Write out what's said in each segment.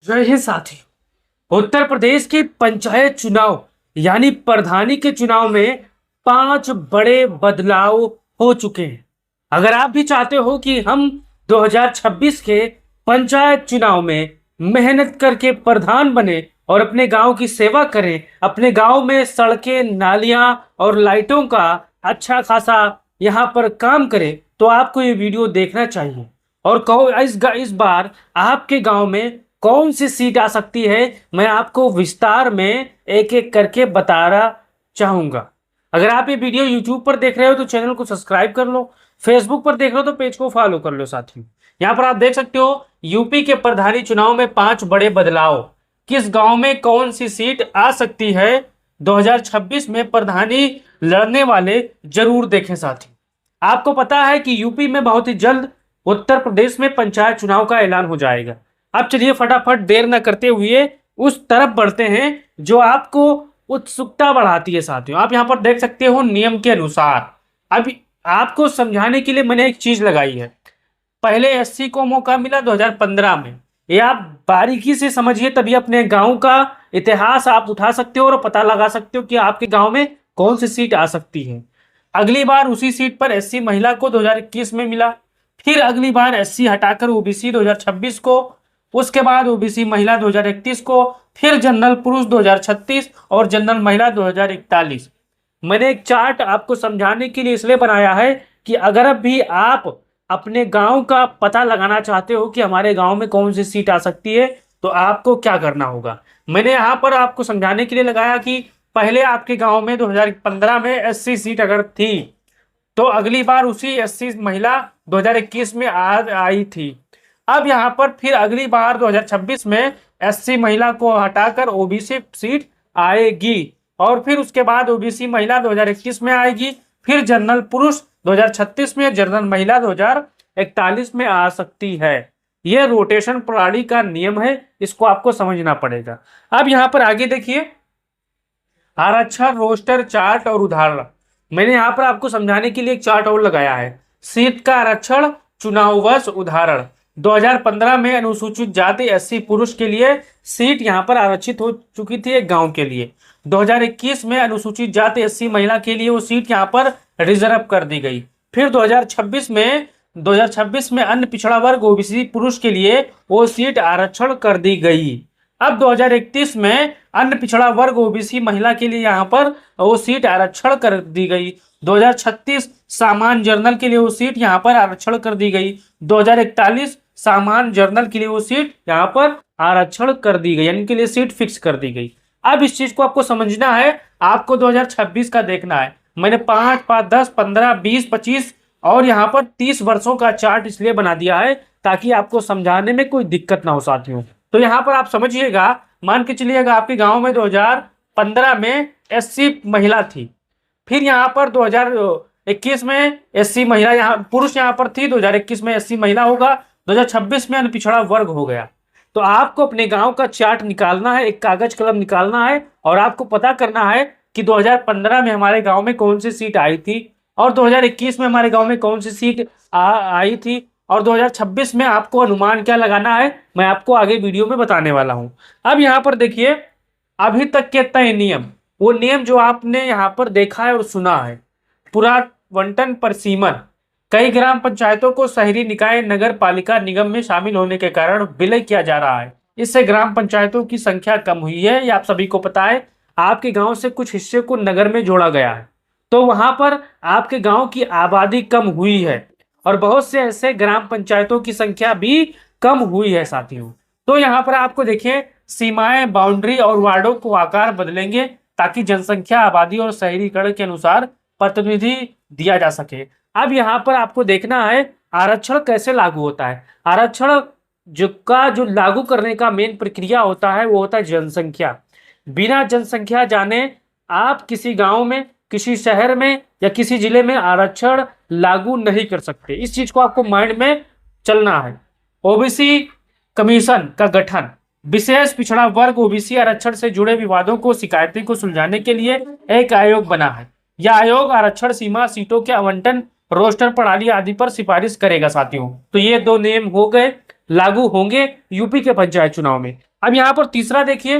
जय हिंद साथी। उत्तर प्रदेश के पंचायत चुनाव यानी प्रधानी के चुनाव में 5 बड़े बदलाव हो चुके हैं। अगर आप भी चाहते हो कि हम 2026 के पंचायत चुनाव में मेहनत करके प्रधान बने और अपने गांव की सेवा करें, अपने गांव में सड़कें, नालियां और लाइटों का अच्छा खासा यहां पर काम करें, तो आपको ये वीडियो देखना चाहिए। और कहो इस बार आपके गांव में कौन सी सीट आ सकती है, मैं आपको विस्तार में एक एक करके बताना चाहूंगा। अगर आप ये वीडियो यूट्यूब पर देख रहे हो तो चैनल को सब्सक्राइब कर लो, फेसबुक पर देख रहे हो तो पेज को फॉलो कर लो साथियों। यहाँ पर आप देख सकते हो यूपी के प्रधानी चुनाव में 5 बड़े बदलाव। किस गांव में कौन सी सीट आ सकती है 2026 में प्रधानी लड़ने वाले जरूर देखें साथी। आपको पता है कि यूपी में बहुत ही जल्द उत्तर प्रदेश में पंचायत चुनाव का ऐलान हो जाएगा। अब चलिए फटाफट देर न करते हुए उस तरफ बढ़ते हैं जो आपको उत्सुकता बढ़ाती है साथियों। आप यहाँ पर देख सकते हो नियम के अनुसार। अब आपको समझाने के लिए मैंने एक चीज लगाई है। पहले एससी को मौका मिला 2015 में, ये आप बारीकी से समझिए, तभी अपने गांव का इतिहास आप उठा सकते हो और पता लगा सकते हो कि आपके गांव में कौन सी सीट आ सकती है। अगली बार उसी सीट पर एससी महिला को 2021 में मिला, फिर अगली बार एससी हटाकर ओबीसी 2026 को, उसके बाद ओबीसी महिला 2031 को, फिर जनरल पुरुष 2036 और जनरल महिला 2041। मैंने एक चार्ट आपको समझाने के लिए इसलिए बनाया है कि अगर अब भी आप अपने गांव का पता लगाना चाहते हो कि हमारे गांव में कौन सी सीट आ सकती है, तो आपको क्या करना होगा। मैंने यहाँ पर आपको समझाने के लिए लगाया कि पहले आपके गांव में 2015 में एससी सीट अगर थी तो अगली बार उसी एससी महिला 2021 में आई थी। अब यहाँ पर फिर अगली बार 2026 में एससी महिला को हटाकर ओबीसी सीट आएगी और फिर उसके बाद ओबीसी महिला 2021 में आएगी, फिर जनरल पुरुष 2036 में, जनरल महिला 2041 में आ सकती है। यह रोटेशन प्रणाली का नियम है, इसको आपको समझना पड़ेगा। अब यहाँ पर आगे देखिए आरक्षण, रोस्टर, चार्ट और उदाहरण। मैंने यहाँ पर आपको समझाने के लिए एक चार्ट और लगाया है। सीट का आरक्षण, चुनाववश उदाहरण। 2015 में अनुसूचित जाति एससी पुरुष के लिए सीट यहाँ पर आरक्षित हो चुकी थी एक गांव के लिए। 2021 में अनुसूचित जाति एससी महिला के लिए वो सीट यहाँ पर रिजर्व कर दी गई। फिर 2026 में अन्य पिछड़ा वर्ग ओबीसी पुरुष के लिए वो सीट आरक्षण कर दी गई। अब 2031 में अन्य पिछड़ा वर्ग ओबीसी महिला के लिए यहाँ पर वो सीट आरक्षण कर दी गई। 2036 सामान्य जर्नल के लिए वो सीट यहाँ पर आरक्षण कर दी गई। 2041 सामान्य जर्नल के लिए वो सीट यहाँ पर आरक्षण कर दी गई, यानी के लिए सीट फिक्स कर दी गई। अब इस चीज को आपको समझना है, आपको 2026 का देखना है। मैंने 5, 5, 10, 15, 20, 25 और यहाँ पर 30 वर्षों का चार्ट इसलिए बना दिया है ताकि आपको समझाने में कोई दिक्कत ना हो साथियों। तो यहाँ पर आप समझिएगा, मान के चलिएगा आपके गांव में 2015 में एससी महिला थी, फिर यहाँ पर 2021 में एससी महिला यहाँ पुरुष यहाँ पर थी, 2021 में एससी महिला होगा, 2026 में पिछड़ा वर्ग हो गया। तो आपको अपने गांव का चार्ट निकालना है, एक कागज कलम निकालना है और आपको पता करना है कि 2015 में हमारे गांव में कौन सी सीट आई थी और 2021 में हमारे गांव में कौन सी सीट आई थी और 2026 में आपको अनुमान क्या लगाना है, मैं आपको आगे वीडियो में बताने वाला हूं। अब यहाँ पर देखिए अभी तक के तय नियम, वो नियम जो आपने यहाँ पर देखा है और सुना है। पुनरावंटन परिसीमन, कई ग्राम पंचायतों को शहरी निकाय नगर पालिका निगम में शामिल होने के कारण विलय किया जा रहा है। इससे ग्राम पंचायतों की संख्या कम हुई है, ये आप सभी को पता है। आपके गांव से कुछ हिस्से को नगर में जोड़ा गया है, तो वहां पर आपके गांव की आबादी कम हुई है और बहुत से ऐसे ग्राम पंचायतों की संख्या भी कम हुई है साथियों। तो यहाँ पर आपको देखिए सीमाएं, बाउंड्री और वार्डों को आकार बदलेंगे ताकि जनसंख्या, आबादी और शहरीकरण के अनुसार प्रतिनिधि दिया जा सके। अब यहाँ पर आपको देखना है आरक्षण कैसे लागू होता है। आरक्षण जो लागू करने का मेन प्रक्रिया होता है वो होता है जनसंख्या। बिना जनसंख्या जाने आप किसी गांव में, किसी शहर में या किसी जिले में आरक्षण लागू नहीं कर सकते। इस चीज को आपको माइंड में चलना है। ओबीसी कमीशन का गठन, विशेष पिछड़ा वर्ग ओबीसी आरक्षण से जुड़े विवादों को, शिकायतें को सुलझाने के लिए एक आयोग बना है। यह आयोग आरक्षण सीमा, सीटों के आवंटन, रोस्टर प्रणाली आदि पर सिफारिश करेगा साथियों। तो ये 2 नियम हो गए, लागू होंगे यूपी के पंचायत चुनाव में। अब यहाँ पर तीसरा देखिए,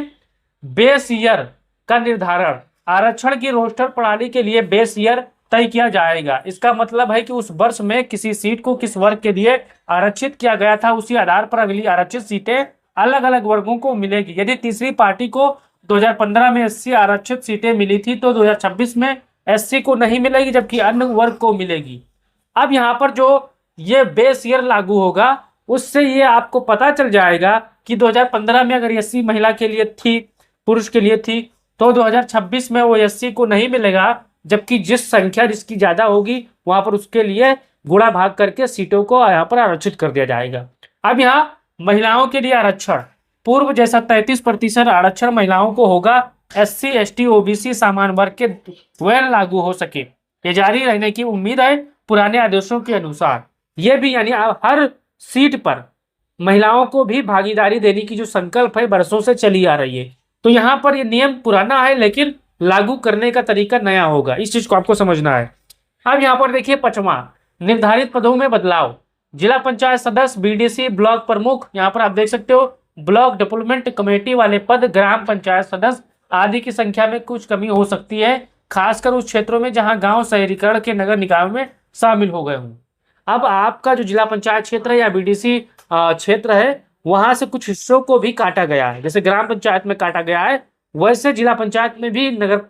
बेस ईयर का निर्धारण। आरक्षण की रोस्टर प्रणाली के लिए बेस ईयर तय किया जाएगा। इसका मतलब है कि उस वर्ष में किसी सीट को किस वर्ग के लिए आरक्षित किया गया था, उसी आधार पर अगली आरक्षित सीटें अलग अलग वर्गों को मिलेगी। यदि तीसरी पार्टी को 2015 में एससी आरक्षित सीटें मिली थी तो 2026 में एससी को नहीं मिलेगी, जबकि अन्य वर्ग को मिलेगी। अब यहाँ पर जो ये बेस ईयर लागू होगा, उससे ये आपको पता चल जाएगा कि 2015 में अगर एससी महिला के लिए थी, पुरुष के लिए थी, तो 2026 में वो एससी को नहीं मिलेगा, जबकि जिस संख्या जिसकी ज्यादा होगी वहां पर उसके लिए गुणा भाग करके सीटों को यहाँ पर आरक्षित कर दिया जाएगा। अब यहाँ महिलाओं के लिए आरक्षण पूर्व जैसा 33% आरक्षण महिलाओं को होगा। एससी एसटी ओबीसी सामान्य वर्ग के वह लागू हो सके, ये जारी रहने की उम्मीद है पुराने आदेशों के अनुसार। ये भी यानी हर सीट पर महिलाओं को भी भागीदारी देने की जो संकल्प है वर्षों से चली आ रही है। तो यहाँ पर ये नियम पुराना है लेकिन लागू करने का तरीका नया होगा, इस चीज को आपको समझना है। अब यहाँ पर देखिए पांचवा, निर्धारित पदों में बदलाव। जिला पंचायत सदस्य, बीडीसी, ब्लॉक प्रमुख, यहाँ पर आप देख सकते हो ब्लॉक डेवलपमेंट कमेटी वाले पद, ग्राम पंचायत सदस्य आदि की संख्या में कुछ कमी हो सकती है, खासकर उस क्षेत्रों में जहां गांव शहरीकरण के नगर निकाय में शामिल हो गए हों। अब आपका जो जिला पंचायत क्षेत्र है या बीडीसी क्षेत्र है, वहां से कुछ हिस्सों को भी काटा गया है। जैसे ग्राम पंचायत में काटा गया है, वैसे जिला पंचायत में भी नगर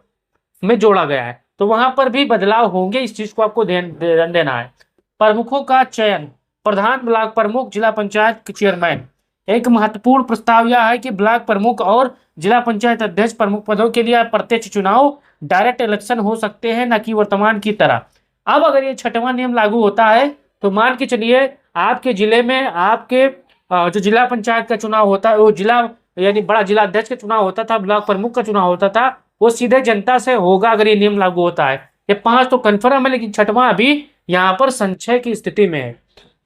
में जोड़ा गया है, तो वहां पर भी बदलाव होंगे। इस चीज को आपको ध्यान देना है। प्रमुखों का चयन, प्रधान ब्लॉक प्रमुख, जिला पंचायत के चेयरमैन। एक महत्वपूर्ण प्रस्ताव यह है कि ब्लॉक प्रमुख और जिला पंचायत अध्यक्ष प्रमुख पदों के लिए प्रत्यक्ष चुनाव, डायरेक्ट इलेक्शन हो सकते हैं, न कि वर्तमान की तरह। अब अगर ये छठवां नियम लागू होता है तो मान के चलिए आपके जिले में आपके जो जिला पंचायत का चुनाव होता है, वो जिला यानी बड़ा जिला अध्यक्ष का चुनाव होता था, ब्लॉक प्रमुख का चुनाव होता था, वो सीधे जनता से होगा अगर ये नियम लागू होता है। ये 5 तो कन्फर्म है, लेकिन छठवां अभी यहाँ पर संशय की स्थिति में है।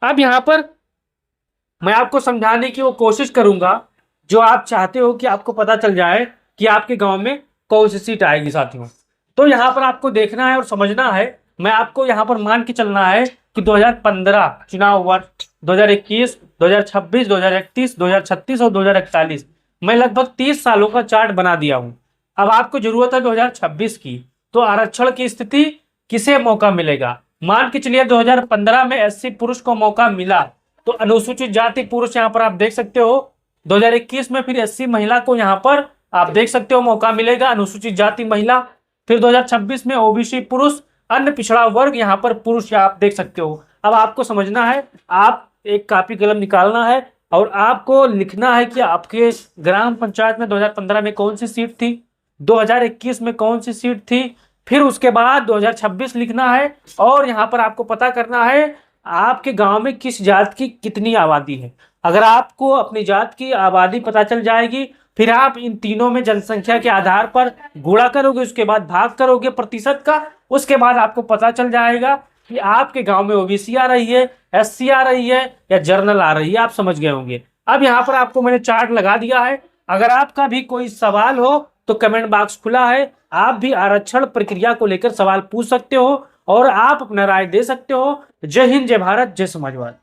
अब यहाँ पर मैं आपको समझाने की वो कोशिश करूंगा जो आप चाहते हो कि आपको पता चल जाए कि आपके गांव में कौन सी सीट आएगी साथियों। तो यहाँ पर आपको देखना है और समझना है। मैं आपको यहाँ पर मान के चलना है कि 2015 चुनाव वर्ष, 2021, 2026, 2031, 2036 और 2041, मैं लगभग 30 सालों का चार्ट बना दिया हूँ। अब आपको जरूरत है 2026 की। तो आरक्षण की स्थिति, किसे मौका मिलेगा? मान के चलिए 2015 में एससी पुरुष को मौका मिला, तो अनुसूचित जाति पुरुष यहाँ पर आप देख सकते हो। 2021 में फिर एससी महिला को यहाँ पर आप देख सकते हो मौका मिलेगा, अनुसूचित जाति महिला। फिर 2026 में ओबीसी पुरुष, अन्य पिछड़ा वर्ग यहाँ पर पुरुष आप देख सकते हो। अब आपको समझना है, आप एक कॉपी कलम निकालना है और आपको लिखना है कि आपके ग्राम पंचायत में 2015 में कौन सी सीट थी, 2021 में कौन सी सीट थी, फिर उसके बाद 2026 लिखना है। और यहाँ पर आपको पता करना है आपके गांव में किस जात की कितनी आबादी है। अगर आपको अपनी जात की आबादी पता चल जाएगी, फिर आप इन तीनों में जनसंख्या के आधार पर गुणा करोगे, उसके बाद भाग करोगे प्रतिशत का, उसके बाद आपको पता चल जाएगा कि आपके गांव में ओबीसी आ रही है, एससी आ रही है या जर्नल आ रही है। आप समझ गए होंगे। अब यहाँ पर आपको मैंने चार्ट लगा दिया है। अगर आपका भी कोई सवाल हो तो कमेंट बॉक्स खुला है, आप भी आरक्षण प्रक्रिया को लेकर सवाल पूछ सकते हो और आप अपना राय दे सकते हो। जय हिंद, जय भारत, जय समाजवाद।